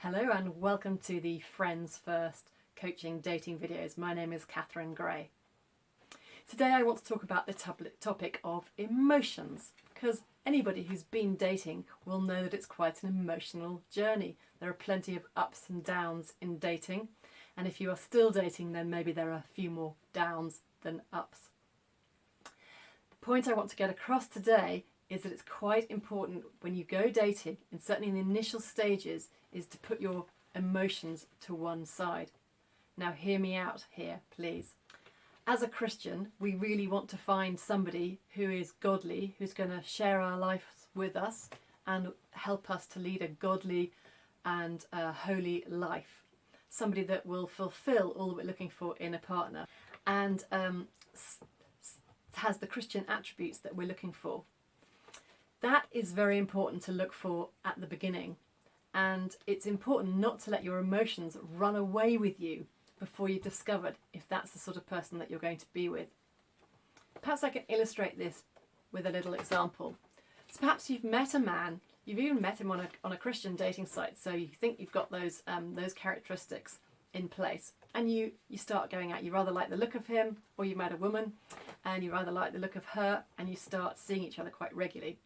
Hello and welcome to the Friends First coaching dating videos. My name is Katharine Gray. Today I want to talk about the topic of emotions, because anybody who's been dating will know that it's quite an emotional journey. There are plenty of ups and downs in dating, and if you are still dating then maybe there are a few more downs than ups. The point I want to get across today is that it's quite important when you go dating, and certainly in the initial stages, is to put your emotions to one side. Now hear me out here, please. As a Christian, we really want to find somebody who is godly, who's going to share our lives with us and help us to lead a godly and holy life. Somebody that will fulfill all that we're looking for in a partner and has the Christian attributes that we're looking for. That is very important to look for at the beginning, and it's important not to let your emotions run away with you before you've discovered if that's the sort of person that you're going to be with. Perhaps I can illustrate this with a little example. So perhaps you've met a man, you've even met him on a Christian dating site, so you think you've got those characteristics in place, and you start going out. You rather like the look of him, or you met a woman and you rather like the look of her, and you start seeing each other quite regularly.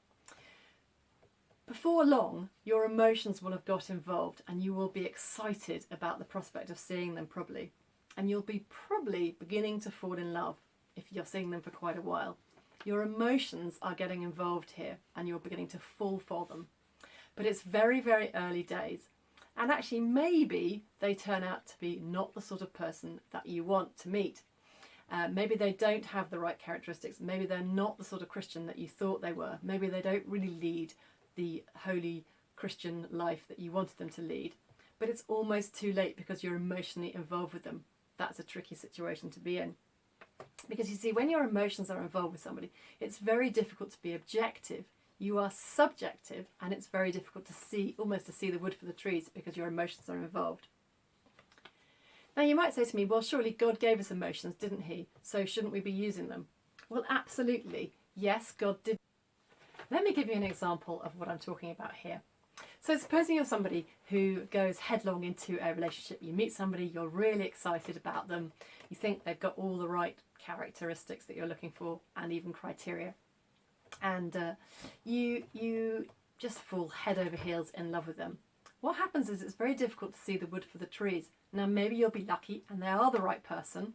Before long, your emotions will have got involved and you will be excited about the prospect of seeing them probably. And you'll be probably beginning to fall in love if you're seeing them for quite a while. Your emotions are getting involved here and you're beginning to fall for them. But it's very, very early days. And actually maybe they turn out to be not the sort of person that you want to meet. Maybe they don't have the right characteristics. Maybe they're not the sort of Christian that you thought they were. Maybe they don't really lead the holy Christian life that you wanted them to lead, but it's almost too late because you're emotionally involved with them. That's a tricky situation to be in, because you see, when your emotions are involved with somebody, it's very difficult to be objective. You are subjective, and it's very difficult to see, almost to see the wood for the trees, because your emotions are involved. Now you might say to me, well, surely God gave us emotions, didn't he? So shouldn't we be using them? Well, absolutely. Yes, God did. Let me give you an example of what I'm talking about here. So supposing you're somebody who goes headlong into a relationship. You meet somebody, you're really excited about them, you think they've got all the right characteristics that you're looking for and even criteria, and you just fall head over heels in love with them. What happens is it's very difficult to see the wood for the trees. Now maybe you'll be lucky and they are the right person,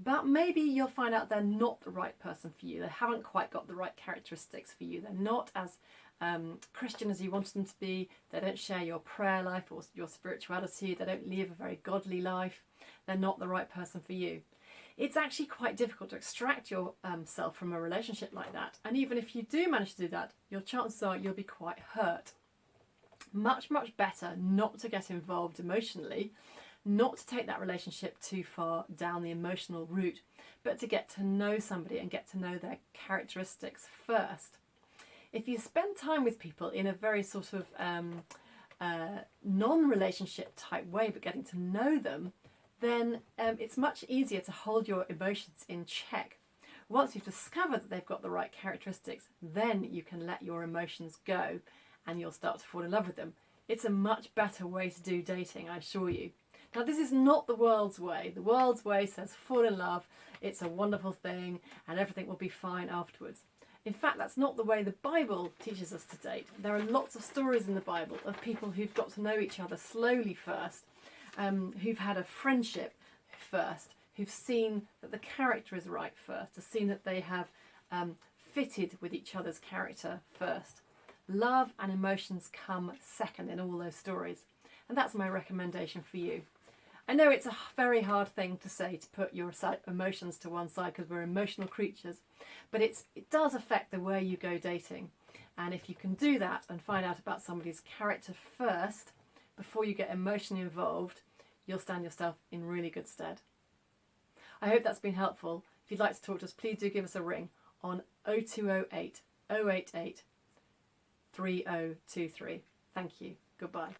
but maybe you'll find out they're not the right person for you. They haven't quite got the right characteristics for you. They're not as Christian as you wanted them to be. They don't share your prayer life or your spirituality. They don't live a very godly life. They're not the right person for you. It's actually quite difficult to extract yourself from a relationship like that. And even if you do manage to do that, your chances are you'll be quite hurt. Much, much better not to get involved emotionally, not to take that relationship too far down the emotional route, but to get to know somebody and get to know their characteristics first. If you spend time with people in a very sort of non-relationship type way, but getting to know them, then it's much easier to hold your emotions in check. Once you've discovered that they've got the right characteristics, then you can let your emotions go and you'll start to fall in love with them. It's a much better way to do dating, I assure you. Now this is not the world's way. The world's way says fall in love, it's a wonderful thing and everything will be fine afterwards. In fact, that's not the way the Bible teaches us to date. There are lots of stories in the Bible of people who've got to know each other slowly first, who've had a friendship first, who've seen that the character is right first, have seen that they have fitted with each other's character first. Love and emotions come second in all those stories, and that's my recommendation for you. I know it's a very hard thing to say, to put your emotions to one side, because we're emotional creatures, but it does affect the way you go dating. And if you can do that and find out about somebody's character first before you get emotionally involved, you'll stand yourself in really good stead. I hope that's been helpful. If you'd like to talk to us, please do give us a ring on 0208 088 3023. Thank you. Goodbye.